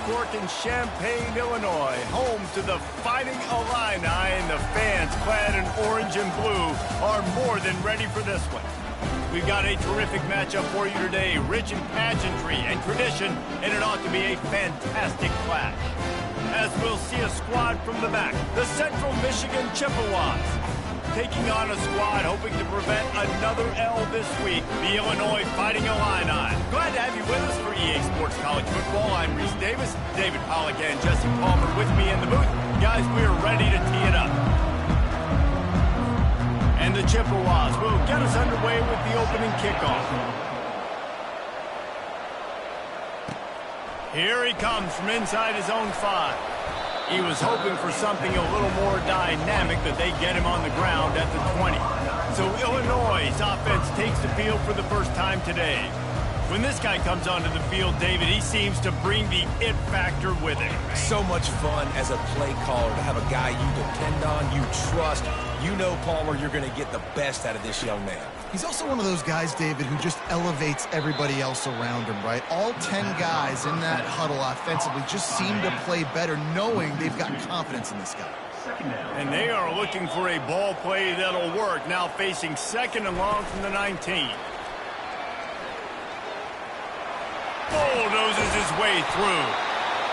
Cork in Champaign, Illinois, home to the Fighting Illini, and the fans clad in orange and blue are more than ready for this one. We've got a terrific matchup for you today, rich in pageantry and tradition, and it ought to be a fantastic clash. As we'll see a squad from the back, the Central Michigan Chippewas, taking on a squad hoping to prevent another L this week, the Illinois Fighting Illini. Glad to have you with us for EA Sports College Football. I'm Reese Davis, David Pollack and Jesse Palmer with me in the booth. Guys, we are ready to tee it up. And the Chippewas will get us underway with the opening kickoff. Here he comes from inside his own 5. He was hoping for something a little more dynamic, that they get him on the ground at the 20. So Illinois' offense takes the field for the first time today. When this guy comes onto the field, David, he seems to bring the it factor with him. So much fun as a play caller to have a guy you depend on, you trust. You know, Palmer, you're going to get the best out of this young man. He's also one of those guys, David, who just elevates everybody else around him, right? All 10 guys in that huddle offensively just seem to play better knowing they've got confidence in this guy. And they are looking for a ball play that'll work, now facing second and long from the 19. Bulldozes his way through.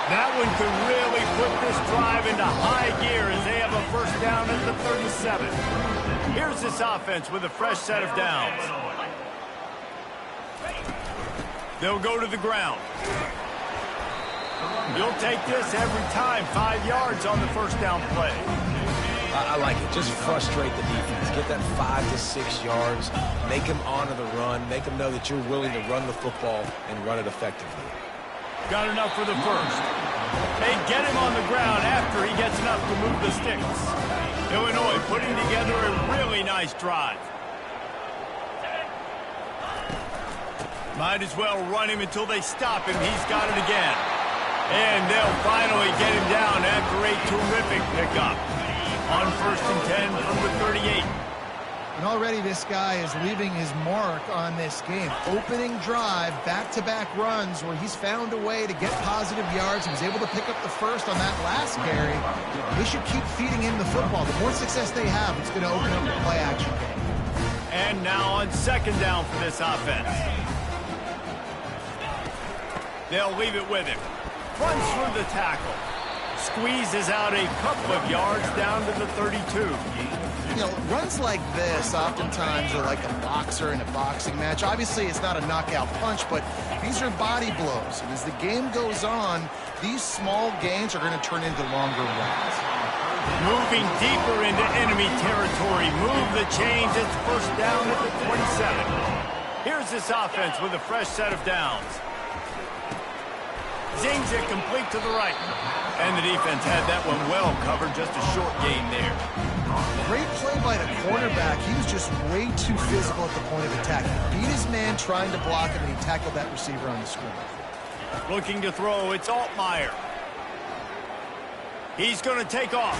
That one could really put this drive into high gear as they have a first down at the 37. Here's this offense with a fresh set of downs. They'll go to the ground. You'll take this every time. 5 yards on the first down play. I like it. Just frustrate the defense. Get that 5 to 6 yards. Make them honor the run. Make them know that you're willing to run the football and run it effectively. Got enough for the first. They get him on the ground after he gets enough to move the sticks. Illinois putting together a really nice drive. Might as well run him until they stop him. He's got it again. And they'll finally get him down after a terrific pickup. On 1st and 10 from the 38. And already this guy is leaving his mark on this game. Opening drive, back-to-back runs where he's found a way to get positive yards. He was able to pick up the first on that last carry. They should keep feeding him the football. The more success they have, it's going to open up the play-action game. And now on second down for this offense. They'll leave it with him. Runs through the tackle. Squeezes out a couple of yards down to the 32. You know, runs like this oftentimes are like a boxer in a boxing match. Obviously, it's not a knockout punch, but these are body blows. And as the game goes on, these small gains are going to turn into longer runs. Moving deeper into enemy territory. Move the chains. It's first down at the 27. Here's this offense with a fresh set of downs. Zings it complete to the right. And the defense had that one well covered, just a short gain there. Great play by the cornerback. He was just way too physical at the point of attack. He beat his man trying to block him, and he tackled that receiver on the screen. Looking to throw, it's Altmaier. He's going to take off.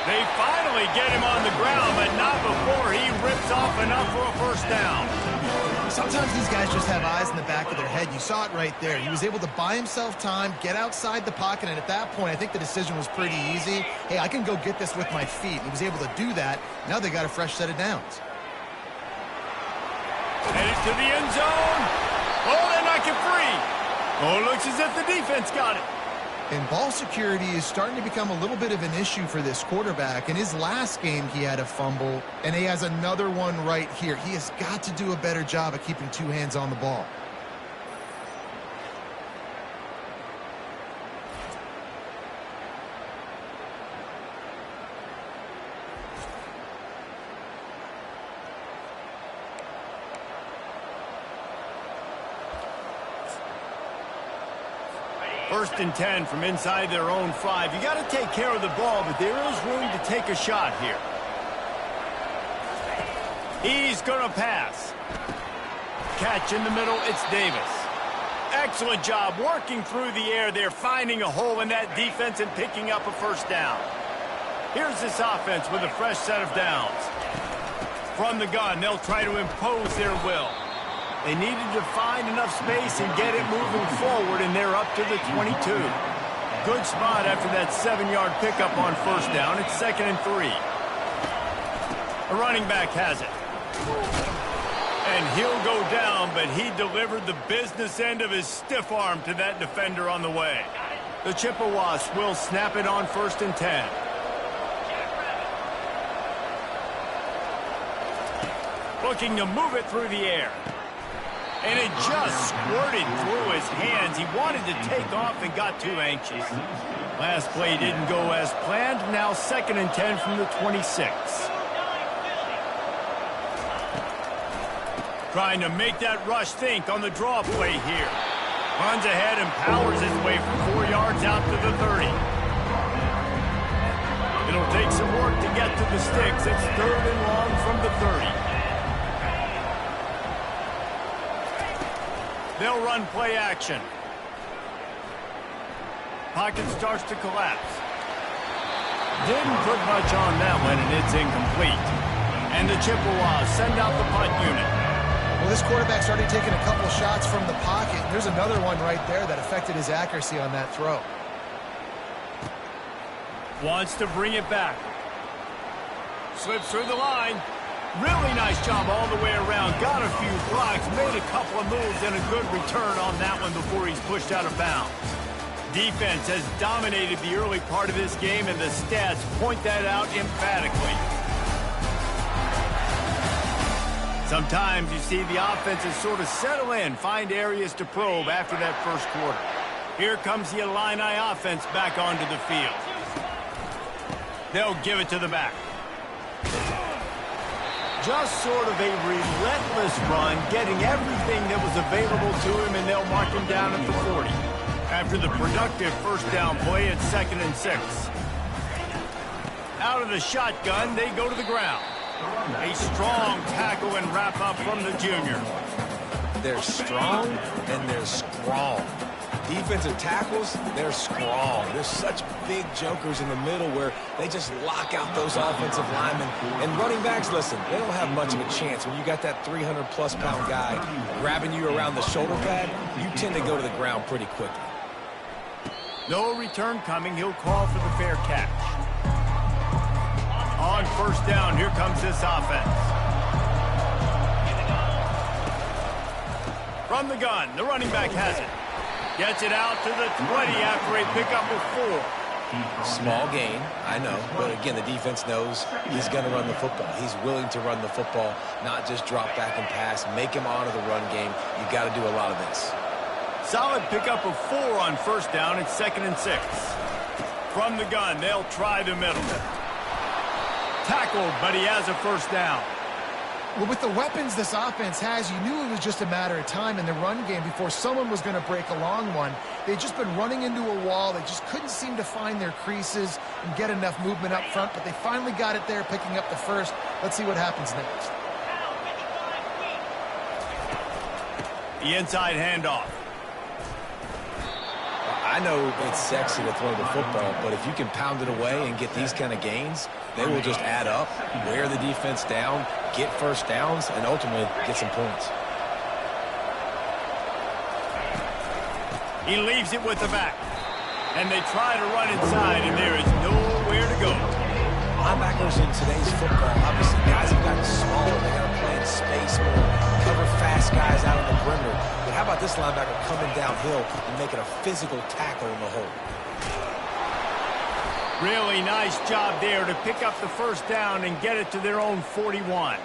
They finally get him on the ground, but not before he rips off enough for a first down. Sometimes these guys just have eyes in the back of their head. You saw it right there. He was able to buy himself time, get outside the pocket, and at that point, I think the decision was pretty easy. Hey, I can go get this with my feet. He was able to do that. Now they got a fresh set of downs. Headed to the end zone. Oh, they're knocking free. Oh, it looks as if the defense got it. And ball security is starting to become a little bit of an issue for this quarterback. In his last game, he had a fumble, and he has another one right here. He has got to do a better job of keeping two hands on the ball. First and 10 from inside their own 5. You got to take care of the ball, but there is room to take a shot here. He's going to pass. Catch in the middle, it's Davis. Excellent job working through the air there, finding a hole in that defense and picking up a first down. Here's this offense with a fresh set of downs. From the gun, they'll try to impose their will. They needed to find enough space and get it moving forward, and they're up to the 22. Good spot after that 7-yard pickup on first down. It's 2nd and 3. The running back has it. And he'll go down, but he delivered the business end of his stiff arm to that defender on the way. The Chippewas will snap it on 1st and 10. Looking to move it through the air. And it just squirted through his hands. He wanted to take off and got too anxious. Last play didn't go as planned. Now 2nd and 10 from the 26. Trying to make that rush think on the draw play here. Runs ahead and powers his way for 4 yards out to the 30. It'll take some work to get to the sticks. It's 3rd and long from the 30. They'll run play action. Pocket starts to collapse. Didn't put much on that one, and it's incomplete. And the Chippewas send out the punt unit. Well, this quarterback's already taken a couple shots from the pocket. There's another one right there that affected his accuracy on that throw. Wants to bring it back. Slips through the line. Really nice job all the way around. Got a few blocks, made a couple of moves, and a good return on that one before he's pushed out of bounds. Defense has dominated the early part of this game, and the stats point that out emphatically. Sometimes you see the offenses sort of settle in, find areas to probe after that first quarter. Here comes the Illini offense back onto the field. They'll give it to the back. Just sort of a relentless run, getting everything that was available to him, and they'll mark him down at the 40. After the productive first down play, it's 2nd and 6. Out of the shotgun, they go to the ground. A strong tackle and wrap-up from the junior. They're strong and they're strong. Defensive tackles, they're strong. There's such big jokers in the middle where they just lock out those offensive linemen. And running backs, listen, they don't have much of a chance. When you got that 300-plus pound guy grabbing you around the shoulder pad, you tend to go to the ground pretty quickly. No return coming. He'll call for the fair catch. On first down, here comes this offense. From the gun, the running back has it. Gets it out to the 20 after a pickup of 4. Small gain, I know. But again, the defense knows he's going to run the football. He's willing to run the football, not just drop back and pass. Make him honor the run game. You've got to do a lot of this. Solid pickup of 4 on first down. It's 2nd and 6. From the gun, they'll try the middle. Tackled, but he has a first down. Well, with the weapons this offense has, you knew it was just a matter of time in the run game before someone was going to break a long one. They'd just been running into a wall. They just couldn't seem to find their creases and get enough movement up front, but they finally got it there, picking up the first. Let's see what happens next. The inside handoff. I know it's sexy to throw the football, but if you can pound it away and get these kind of gains, they will just add up, wear the defense down, get first downs, and ultimately get some points. He leaves it with the back. And they try to run inside, and there is nowhere to go. Linebackers in today's football, obviously, guys have gotten smaller. They got to play in space more, cover fast guys out on the perimeter. But how about this linebacker coming downhill and making a physical tackle in the hole? Really nice job there to pick up the first down and get it to their own 41.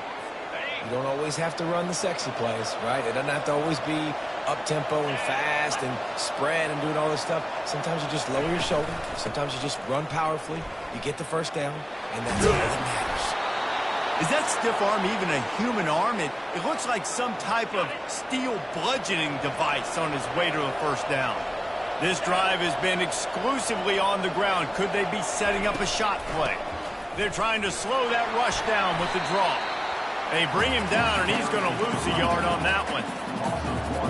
You don't always have to run the sexy plays, right? It doesn't have to always be up-tempo and fast and spread and doing all this stuff. Sometimes you just lower your shoulder. Sometimes you just run powerfully. You get the first down, and that's all that matters. Is that stiff arm even a human arm? It looks like some type of steel bludgeoning device on his way to a first down. This drive has been exclusively on the ground. Could they be setting up a shot play? They're trying to slow that rush down with the draw. They bring him down, and he's going to lose a yard on that one.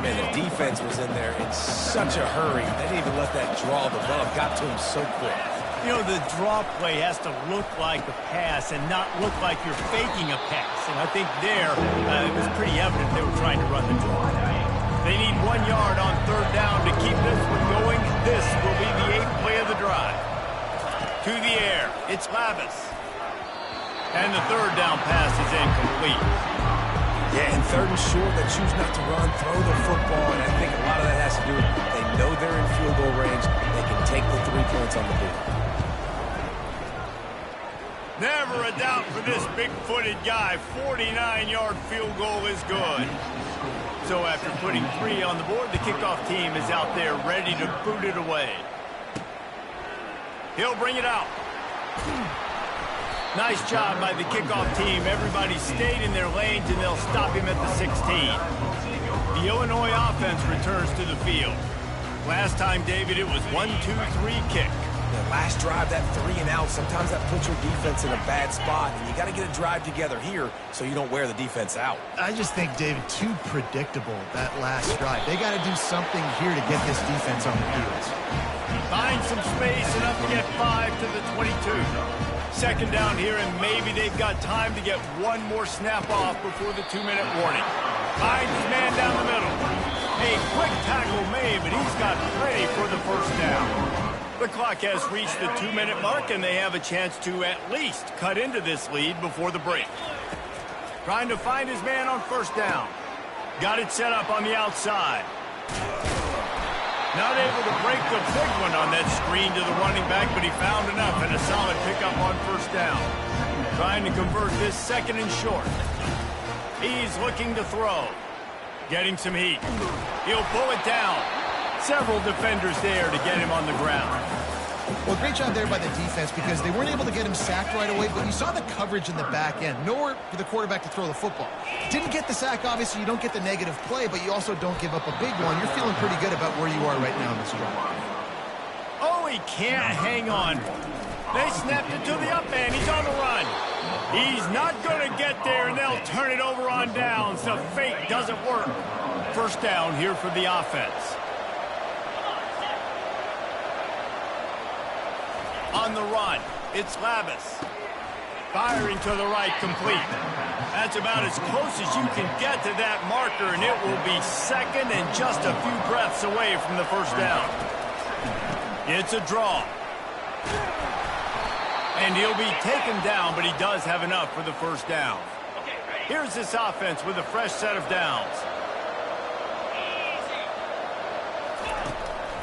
Man, the defense was in there in such a hurry. They didn't even let that draw develop. Got to him so quick. You know, the draw play has to look like a pass and not look like you're faking a pass. And I think there, it was pretty evident they were trying to run the draw. They need 1 yard on third down to keep this one going. This will be the 8th play of the drive. To the air, it's Lavis. And the third down pass is incomplete. Yeah, and third and short, they choose not to run, throw the football, and I think a lot of that has to do with they know they're in field goal range. They can take the 3 points on the board. Never a doubt for this big-footed guy. 49-yard field goal is good. So after putting 3 on the board, the kickoff team is out there ready to boot it away. He'll bring it out. Nice job by the kickoff team. Everybody stayed in their lanes, and they'll stop him at the 16. The Illinois offense returns to the field. Last time, David, it was 1-2-3 kick. The last drive, that 3 and out, sometimes that puts your defense in a bad spot, and you got to get a drive together here so you don't wear the defense out. I just think, David, too predictable, that last drive. They got to do something here to get this defense on the heels. Find some space, enough to get 5 to the 22. Second down here, and maybe they've got time to get 1 more snap off before the 2-minute warning. Finds his man down the middle. A quick tackle made, but he's got plenty for the first down. The clock has reached the 2-minute mark, and they have a chance to at least cut into this lead before the break. Trying to find his man on first down. Got it set up on the outside. Not able to break the big one on that screen to the running back, but he found enough and a solid pickup on first down. Trying to convert this second and short. He's looking to throw. Getting some heat. He'll pull it down. Several defenders there to get him on the ground. Well, great job there by the defense because they weren't able to get him sacked right away, but you saw the coverage in the back end. Nowhere for the quarterback to throw the football. Didn't get the sack, obviously. You don't get the negative play, but you also don't give up a big one. You're feeling pretty good about where you are right now in this drive. Oh, he can't hang on. They snapped it to the up end. He's on the run. He's not going to get there, and they'll turn it over on downs. The fake doesn't work. First down here for the offense. On the run, it's Lavis. Firing to the right, complete. That's about as close as you can get to that marker, and it will be second and just a few breaths away from the first down. It's a draw. And he'll be taken down, but he does have enough for the first down. Here's this offense with a fresh set of downs.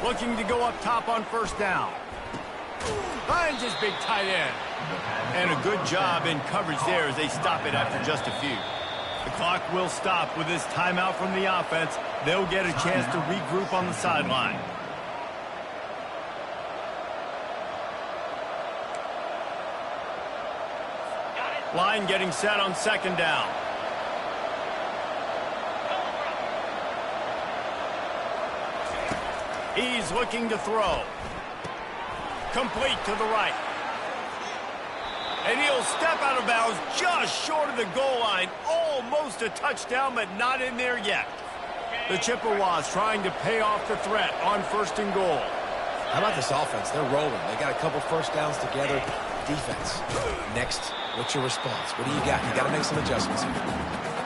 Looking to go up top on first down. Finds his big tight end. And a good job in coverage there as they stop it after just a few. The clock will stop with this timeout from the offense. They'll get a chance to regroup on the sideline. Line getting set on second down. He's looking to throw. Complete to the right. And he'll step out of bounds just short of the goal line. Almost a touchdown, but not in there yet. The Chippewas trying to pay off the threat on first and goal. How about this offense? They're rolling. They got a couple first downs together. Defense. Next, what's your response? What do you got? You got to make some adjustments here.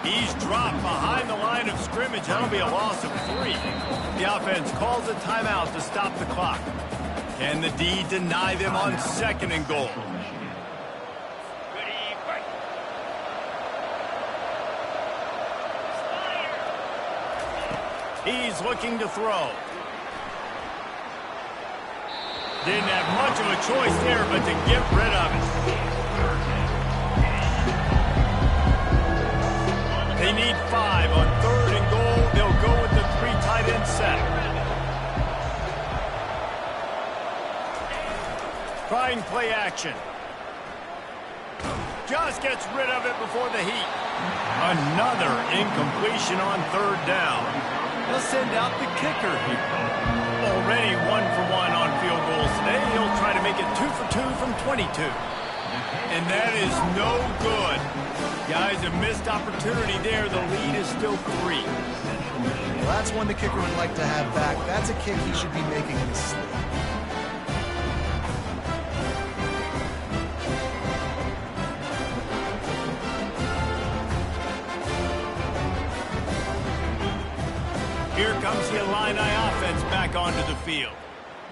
He's dropped behind the line of scrimmage. That'll be a loss of 3. The offense calls a timeout to stop the clock. Can the D deny them on second and goal? He's looking to throw. Didn't have much of a choice there, but to get rid of it. They need 5 on third and goal. They'll go with the 3 tight end set. Trying play action. Just gets rid of it before the heat. Another incompletion on third down. They'll send out the kicker here. Already 1 for 1 on field goals today. He'll try to make it 2 for 2 from 22. And that is no good. Guys, a missed opportunity there. The lead is still 3. Well, that's one the kicker would like to have back. That's a kick he should be making in his sleep. comes the Illini offense back onto the field.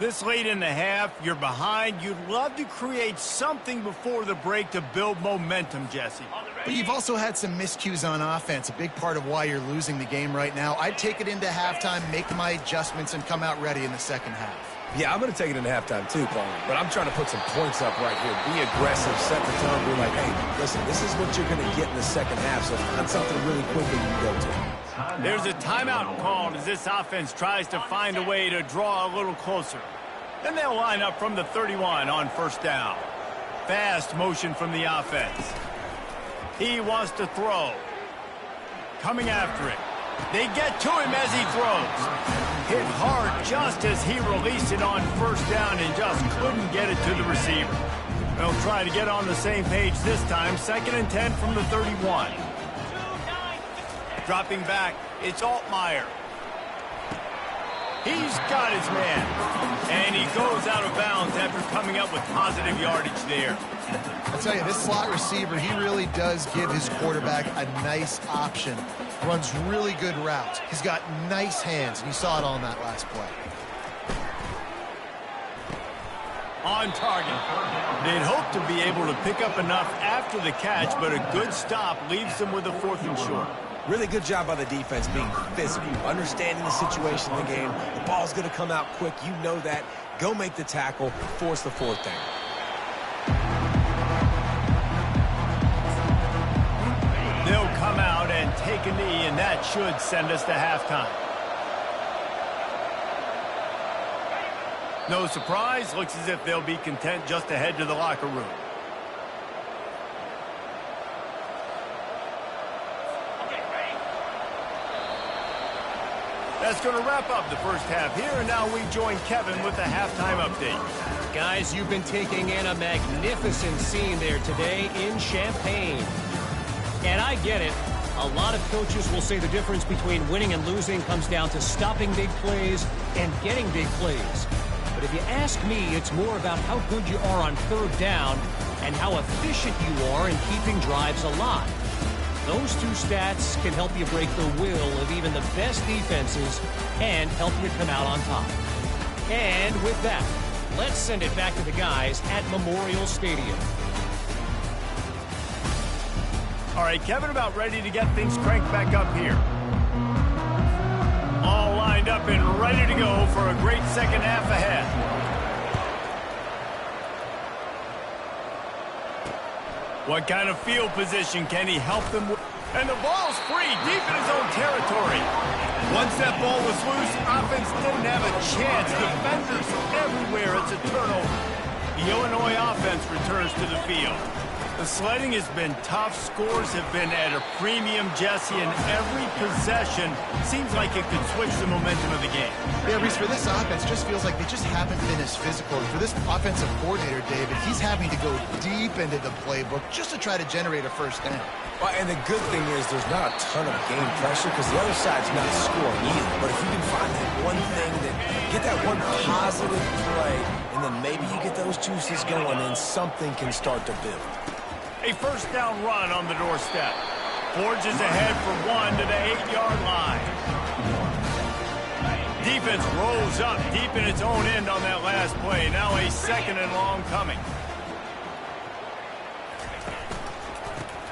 This late in the half, you're behind. You'd love to create something before the break to build momentum, Jesse. But you've also had some miscues on offense, a big part of why you're losing the game right now. I'd take it into halftime, make my adjustments, and come out ready in the second half. Yeah, I'm going to take it into halftime too, Paul. But I'm trying to put some points up right here. Be aggressive, set the tone, be like, hey, listen, this is what you're going to get in the second half, so find something really quickly you can go to. There's a timeout called as this offense tries to find a way to draw a little closer. Then they'll line up from the 31 on first down. Fast motion from the offense. He wants to throw. Coming after it. They get to him as he throws. Hit hard just as he released it on first down and just couldn't get it to the receiver. They'll try to get on the same page this time. 2nd and 10 from the 31. Dropping back, it's Altmaier. He's got his man. And he goes out of bounds after coming up with positive yardage there. I'll tell you, this slot receiver, he really does give his quarterback a nice option. Runs really good routes. He's got nice hands, and you saw it on that last play. On target. They'd hope to be able to pick up enough after the catch, but a good stop leaves them with a 4th and short. Really good job by the defense being physical, understanding the situation in the game. The ball's going to come out quick. You know that. Go make the tackle, force the 4th down. They'll come out and take a knee, and that should send us to halftime. No surprise. Looks as if they'll be content just to head to the locker room. That's going to wrap up the first half here, and now we join Kevin with the halftime update. Guys, you've been taking in a magnificent scene there today in Champaign. And I get it. A lot of coaches will say the difference between winning and losing comes down to stopping big plays and getting big plays. But if you ask me, it's more about how good you are on 3rd down and how efficient you are in keeping drives alive. Those two stats can help you break the will of even the best defenses and help you come out on top. And with that, let's send it back to the guys at Memorial Stadium. All right, Kevin, about ready to get things cranked back up here. All lined up and ready to go for a great second half ahead. What kind of field position can he help them with? And the ball's free deep in his own territory. Once that ball was loose, offense didn't have a chance. Defenders everywhere. It's a turnover. The Illinois offense returns to the field. The sledding has been tough. Scores have been at a premium, Jesse, and every possession seems like it could switch the momentum of the game. Yeah, Reese, for this offense, just feels like they just haven't been as physical. And for this offensive coordinator, David, he's having to go deep into the playbook just to try to generate a first down. Well, and the good thing is there's not a ton of game pressure because the other side's not scoring either. But if you can find that one thing, get that one positive play, and then maybe you get those juices going and something can start to build. A first down run on the doorstep. Forges ahead for 1 to the 8-yard line. Defense rolls up deep in its own end on that last play. Now a 2nd and long coming.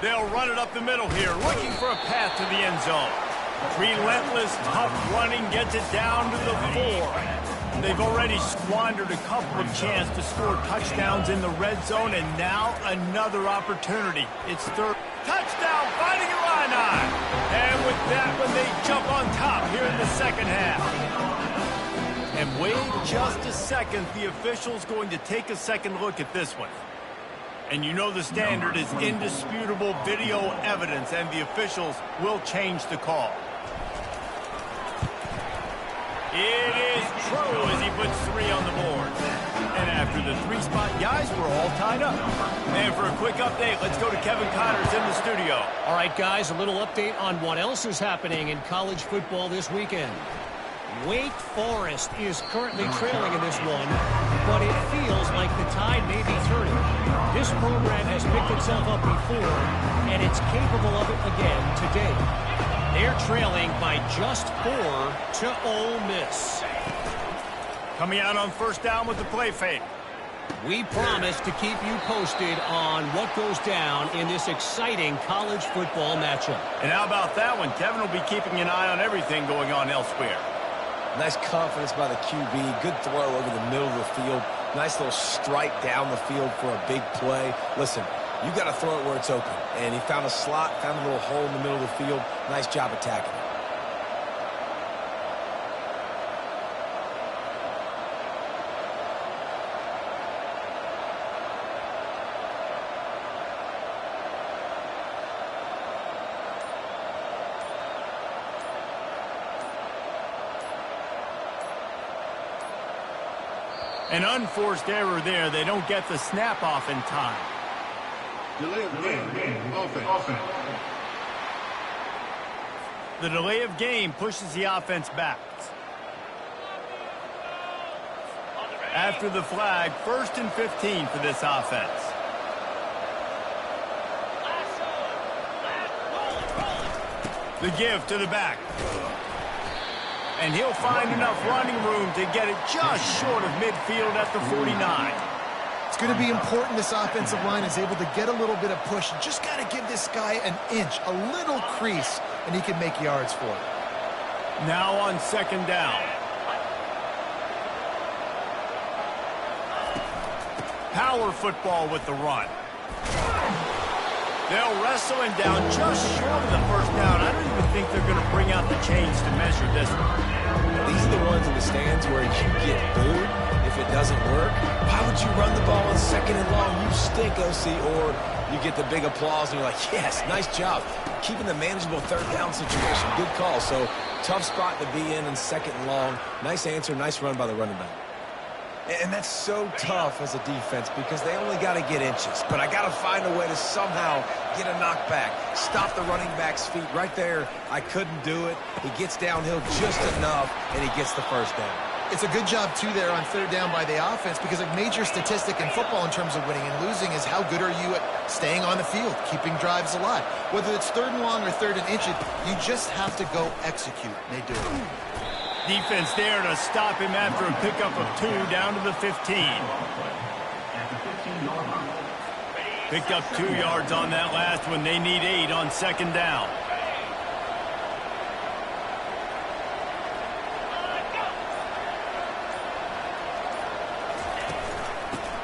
They'll run it up the middle here, looking for a path to the end zone. Relentless, tough running gets it down to the 4. They've already squandered a couple of chances to score touchdowns in the red zone, and now another opportunity. It's 3rd. Touchdown, Fighting Illini! And with that one, they jump on top here in the second half. And wait just a second. The official's going to take a second look at this one. And you know the standard is indisputable video evidence, and the officials will change the call. It is true as he puts 3 on the board. And after the 3-spot guys, we're all tied up. And for a quick update, let's go to Kevin Connors in the studio. All right, guys, a little update on what else is happening in college football this weekend. Wake Forest is currently trailing in this one, but it feels like the tide may be turning. This program has picked itself up before, and it's capable of it again today. They're trailing by just 4 to Ole Miss. Coming out on first down with the play fake. We promise to keep you posted on what goes down in this exciting college football matchup. And how about that one? Kevin will be keeping an eye on everything going on elsewhere. Nice confidence by the QB. Good throw over the middle of the field. Nice little strike down the field for a big play. Listen, you got to throw it where it's open. And he found a slot, found a little hole in the middle of the field. Nice job attacking it. An unforced error there. They don't get the snap off in time. Delay of game. Offense. The delay of game pushes the offense back. After the flag, 1st and 15 for this offense. The give to the back. And he'll find enough running room to get it just short of midfield at the 49. It's going to be important this offensive line is able to get a little bit of push. You just got to give this guy an inch, a little crease, and he can make yards for it. Now on second down. Power football with the run. They'll wrestle him down just short of the first down. I don't even think they're going to bring out the chains to measure this one. These are the ones in the stands where you get booed if it doesn't work. Why would you run the ball on second and long? You stink, OC. Or you get the big applause and you're like, yes, nice job. Keeping the manageable third down situation. Good call. So tough spot to be in second and long. Nice answer, nice run by the running back. And that's so tough as a defense because they only got to get inches. But I got to find a way to somehow get a knockback. Stop the running back's feet right there. I couldn't do it. He gets downhill just enough, and he gets the first down. It's a good job, too, there on third down by the offense because a major statistic in football in terms of winning and losing is how good are you at staying on the field, keeping drives alive. Whether it's third and long or third and inches, you just have to go execute. They do it. Defense there to stop him after a pickup of 2 down to the 15. Picked up 2 yards on that last one. They need 8 on second down.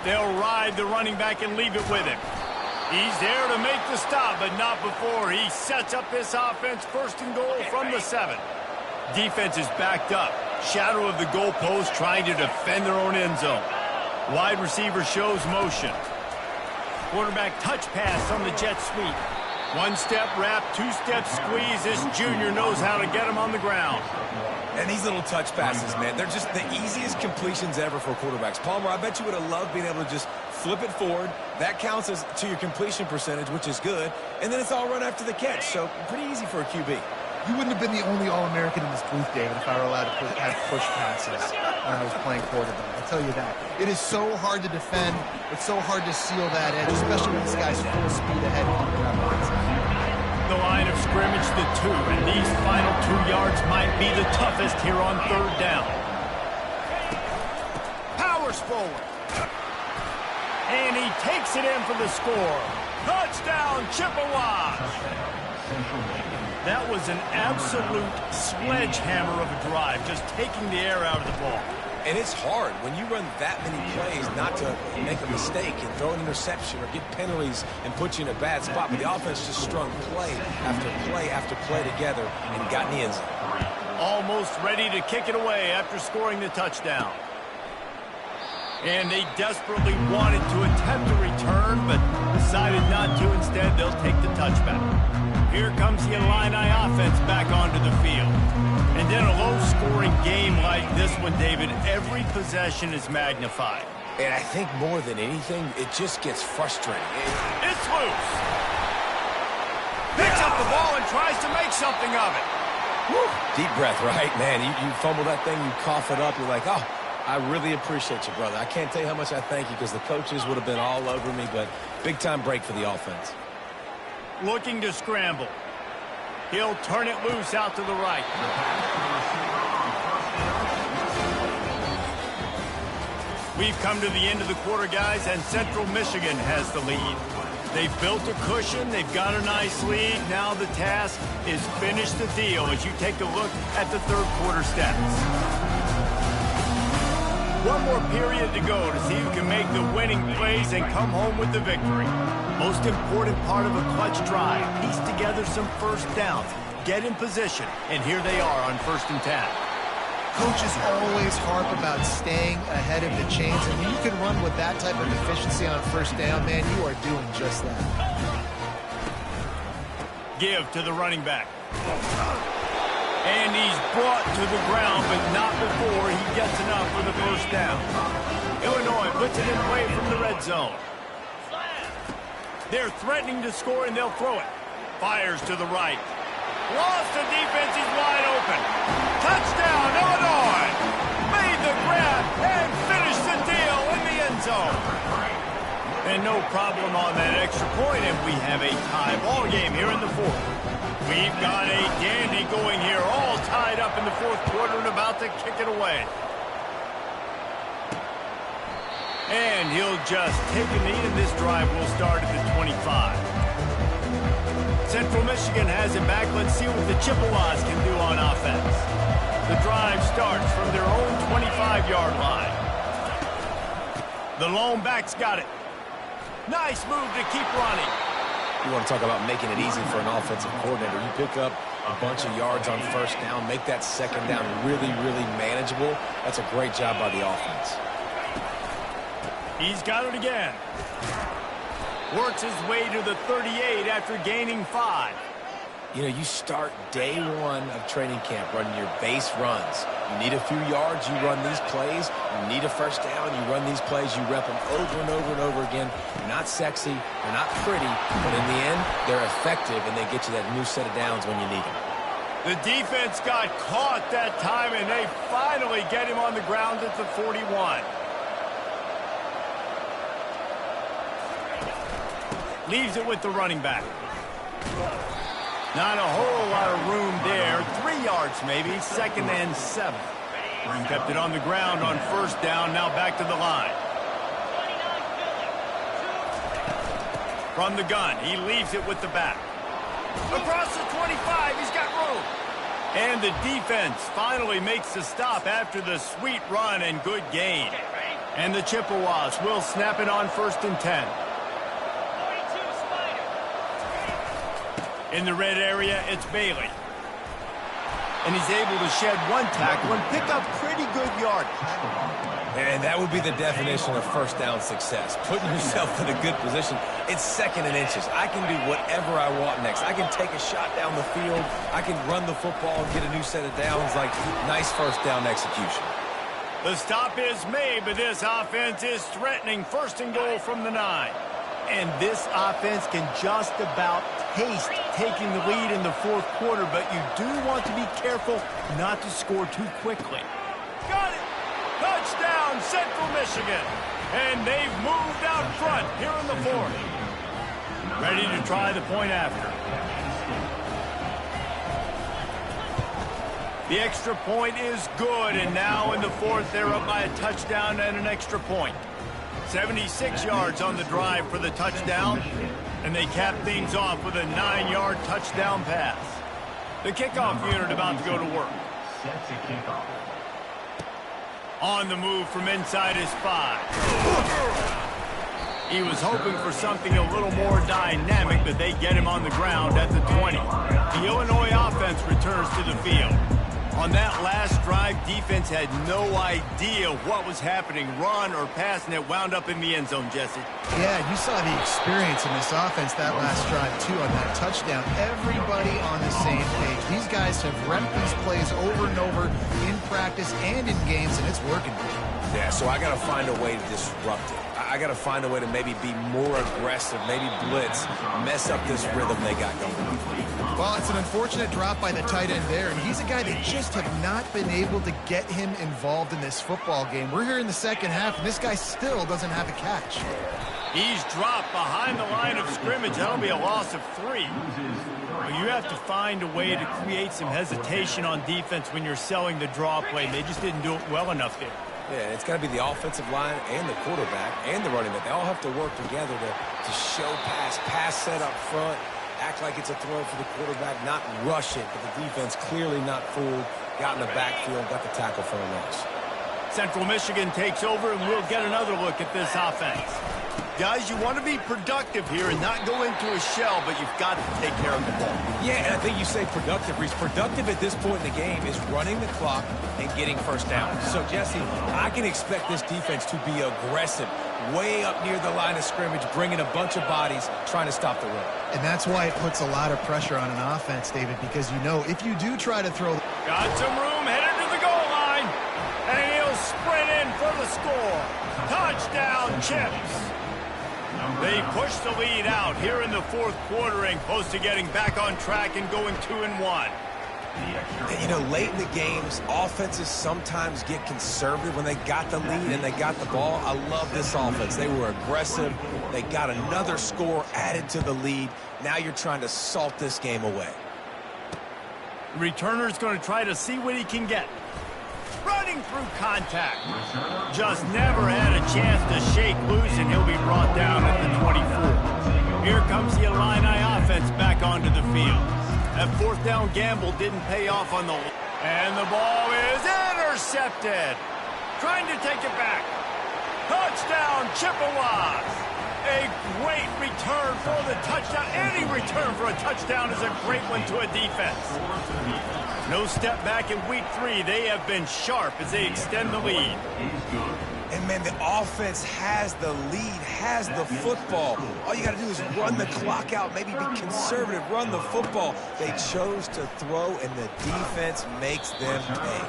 They'll ride the running back and leave it with him. He's there to make the stop, but not before he sets up this offense 1st and goal from the 7. Defense is backed up. Shadow of the goalpost trying to defend their own end zone. Wide receiver shows motion. Quarterback touch pass on the jet sweep. 1-step wrap, 2-step squeeze. This junior knows how to get him on the ground. And these little touch passes, man, they're just the easiest completions ever for quarterbacks. Palmer, I bet you would have loved being able to just flip it forward. That counts as to your completion percentage, which is good. And then it's all run after the catch. So pretty easy for a QB. You wouldn't have been the only All-American in this booth, David, if I were allowed to have push passes when I was playing quarterback. I'll tell you that. It is so hard to defend. It's so hard to seal that edge, especially when this guy's full speed ahead coming around the outside. The line of scrimmage, the 2, and these final 2 yards might be the toughest here on third down. Powers forward. And he takes it in for the score. Touchdown, Chippewa! That was an absolute sledgehammer of a drive, just taking the air out of the ball. And it's hard when you run that many plays not to make a mistake and throw an interception or get penalties and put you in a bad spot. But the offense just strung play after play after play together and got in the end zone. Almost ready to kick it away after scoring the touchdown. And they desperately wanted to attempt a return, but decided not to. Instead, they'll take the touchback. Here comes the Illini offense back onto the field. And in a low-scoring game like this one, David, every possession is magnified. And I think more than anything, it just gets frustrating. It's loose. Picks up the ball and tries to make something of it. Woo. Deep breath, right? Man, you fumble that thing, you cough it up, you're like, oh, I really appreciate you, brother. I can't tell you how much I thank you because the coaches would have been all over me, but big-time break for the offense. Looking to scramble. He'll turn it loose out to the right. We've come to the end of the quarter, guys, and Central Michigan has the lead. They've built a cushion. They've got a nice lead. Now the task is finish the deal as you take a look at the third quarter stats. One more period to go to see who can make the winning plays and come home with the victory. Most important part of a clutch drive, piece together some first downs, get in position, and here they are on 1st and 10. Coaches always harp about staying ahead of the chains, and when you can run with that type of efficiency on 1st down, man, you are doing just that. Give to the running back. And he's brought to the ground, but not before he gets enough for the 1st down. Illinois puts it in play from the red zone. They're threatening to score, and they'll throw it. Fires to the right. Lost the defense, he's wide open. Touchdown, Illinois! Made the grab and finished the deal in the end zone. And no problem on that extra point, and we have a tie ball game here in the 4th. We've got a dandy going here, all tied up in the 4th quarter and about to kick it away. And he'll just take a knee, and this drive will start at the 25. Central Michigan has it back. Let's see what the Chippewas can do on offense. The drive starts from their own 25-yard line. The lone back's got it. Nice move to keep running. You want to talk about making it easy for an offensive coordinator. You pick up a bunch of yards on 1st down, make that 2nd down really, really manageable. That's a great job by the offense. He's got it again. Works his way to the 38 after gaining 5. You know, you start day 1 of training camp running your base runs. You need a few yards, you run these plays. You need a 1st down, you run these plays. You rep them over and over and over again. They're not sexy, they're not pretty, but in the end, they're effective, and they get you that new set of downs when you need them. The defense got caught that time, and they finally get him on the ground at the 41. Leaves it with the running back. Not a whole lot of room there. 3 yards maybe, 2nd and 7. Kept it on the ground on 1st down, now back to the line. From the gun, he leaves it with the back. Across the 25, he's got room. And the defense finally makes the stop after the sweet run and good gain. And the Chippewas will snap it on 1st and 10. In the red area, it's Bailey. And he's able to shed 1 tackle and pick up pretty good yardage. And that would be the definition of 1st down success. Putting yourself in a good position. It's 2nd and inches. I can do whatever I want next. I can take a shot down the field. I can run the football and get a new set of downs. Like, nice 1st down execution. The stop is made, but this offense is threatening 1st and goal from the 9. And this offense can just about taste taking the lead in the 4th quarter, but you do want to be careful not to score too quickly. Got it! Touchdown, Central Michigan! And they've moved out front here in the 4th. Ready to try the point after. The extra point is good, and now in the 4th, they're up by a touchdown and an extra point. 76 yards on the drive for the touchdown, and they cap things off with a 9-yard touchdown pass. The kickoff unit about to go to work. On the move from inside his 5. He was hoping for something a little more dynamic, but they get him on the ground at the 20. The Illinois offense returns to the field. On that last drive, defense had no idea what was happening, run or pass, and it wound up in the end zone, Jesse. Yeah, you saw the experience in this offense that last drive, too, on that touchdown. Everybody on the same page. These guys have repped these plays over and over in practice and in games, and it's working. Yeah, so I got to find a way to disrupt it. I got to find a way to maybe be more aggressive, maybe blitz, mess up this rhythm they got going. Well, it's an unfortunate drop by the tight end there, and he's a guy that just have not been able to get him involved in this football game. We're here in the 2nd half, and this guy still doesn't have a catch. He's dropped behind the line of scrimmage. That'll be a loss of 3. But you have to find a way to create some hesitation on defense when you're selling the draw play. They just didn't do it well enough there. Yeah, it's got to be the offensive line and the quarterback and the running back. They all have to work together to show pass set up front, act like it's a throw for the quarterback, not rush it, but the defense clearly not fooled, got in the backfield, got the tackle for a loss. Central Michigan takes over, and we'll get another look at this offense. Guys, you want to be productive here and not go into a shell, but you've got to take care of the ball. Yeah, and I think you say productive, Reese. Productive at this point in the game is running the clock and getting first down. So, Jesse, I can expect this defense to be aggressive, way up near the line of scrimmage, bringing a bunch of bodies, trying to stop the run. And that's why it puts a lot of pressure on an offense, David, because you know if you do try to throw... Got some room, headed to the goal line, and he'll sprint in for the score. Touchdown, Chips. They push the lead out here in the fourth quarter and close to getting back on track and going 2-1. And, you know, late in the games, offenses sometimes get conservative when they got the lead and they got the ball. I love this offense. They were aggressive. They got another score added to the lead. Now you're trying to salt this game away. Returner's going to try to see what he can get. Running through contact. Just never had a chance to shake loose, and he'll be brought down at the 24. Here comes the Illini offense back onto the field. That fourth down gamble didn't pay off on the... And the ball is intercepted. Trying to take it back. Touchdown, Chippewas. A great return for the touchdown. Any return for a touchdown is a great one to a defense. No step back in week 3. They have been sharp as they extend the lead. And, man, the offense has the lead, has the football. All you got to do is run the clock out, maybe be conservative, run the football. They chose to throw, and the defense makes them pay.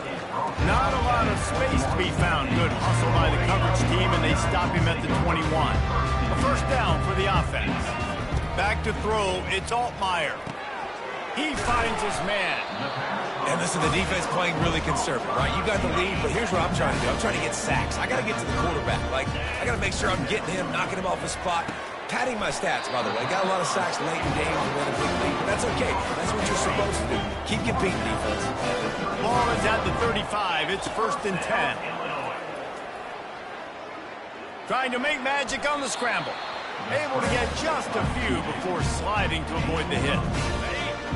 Not a lot of space to be found. Good hustle by the coverage team, and they stop him at the 21. A first down for the offense. Back to throw, it's Altmaier. He finds his man. And listen, the defense playing really conservative, right? You got the lead, but here's what I'm trying to do. I'm trying to get sacks. I got to get to the quarterback. Like, I got to make sure I'm getting him, knocking him off his spot. Padding my stats, by the way. Got a lot of sacks late in games and win a big lead, but that's okay. That's what you're supposed to do. Keep competing, defense. Ball is at the 35. It's 1st and 10. Trying to make magic on the scramble. Able to get just a few before sliding to avoid the hit.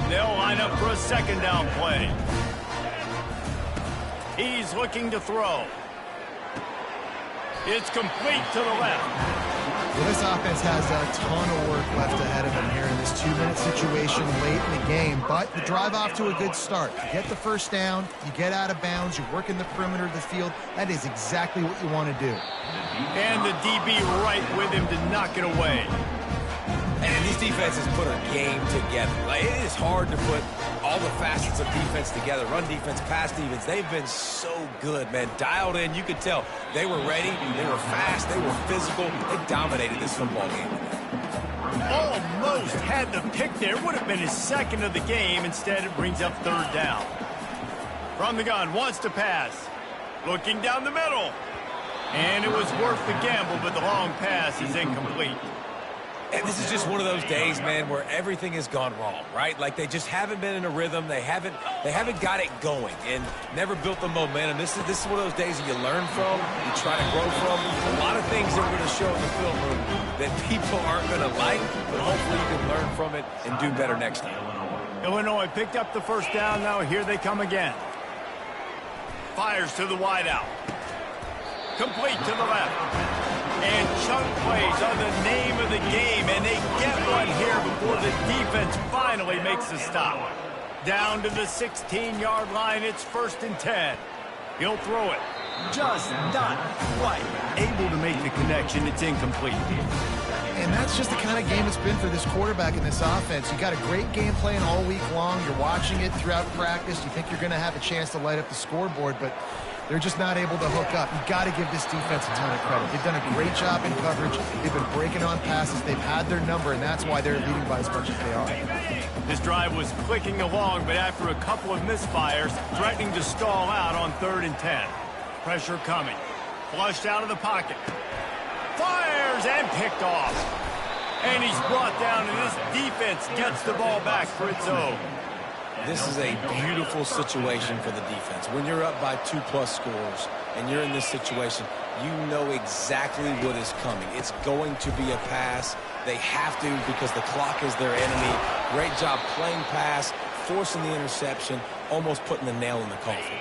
They'll line up for a second down play. He's looking to throw. It's complete to the left. Well, this offense has a ton of work left ahead of them here in this 2-minute situation late in the game, but you drive off to a good start. You get the first down, you get out of bounds, you work in the perimeter of the field. That is exactly what you want to do. And the DB right with him to knock it away. And these defenses put a game together. Like, it is hard to put all the facets of defense together. Run defense, pass defense. They've been so good, man. Dialed in. You could tell they were ready. They were fast. They were physical. They dominated this football game. Almost had the pick there. Would have been his second of the game. Instead, it brings up third down. From the gun, wants to pass. Looking down the middle. And it was worth the gamble, but the long pass is incomplete. And this is just one of those days, man, where everything has gone wrong, right? Like, they just haven't been in a rhythm. They haven't got it going and never built the momentum. This is one of those days that you learn from, you try to grow from. A lot of things that we're going to show in the film room that people aren't going to like, but hopefully you can learn from it and do better next time. Illinois picked up the first down. Now here they come again. Fires to the wideout. Complete to the left. And chunk plays are the name of the game, and they get one here before the defense finally makes a stop. Down to the 16-yard line, it's 1st and 10. He'll throw it. Just not quite able to make the connection. It's incomplete. And that's just the kind of game it's been for this quarterback in this offense. You got a great game plan all week long. You're watching it throughout practice. You think you're going to have a chance to light up the scoreboard, but they're just not able to hook up. You've got to give this defense a ton of credit. They've done a great job in coverage. They've been breaking on passes. They've had their number, and that's why they're leading by as much as they are. This drive was clicking along, but after a couple of misfires, threatening to stall out on 3rd and 10. Pressure coming. Flushed out of the pocket. Fires and picked off. And he's brought down, and this defense gets the ball back for its own. This is a beautiful situation for the defense. When you're up by 2+ scores and you're in this situation, you know exactly what is coming. It's going to be a pass. They have to because the clock is their enemy. Great job playing pass, forcing the interception, almost putting the nail in the coffin.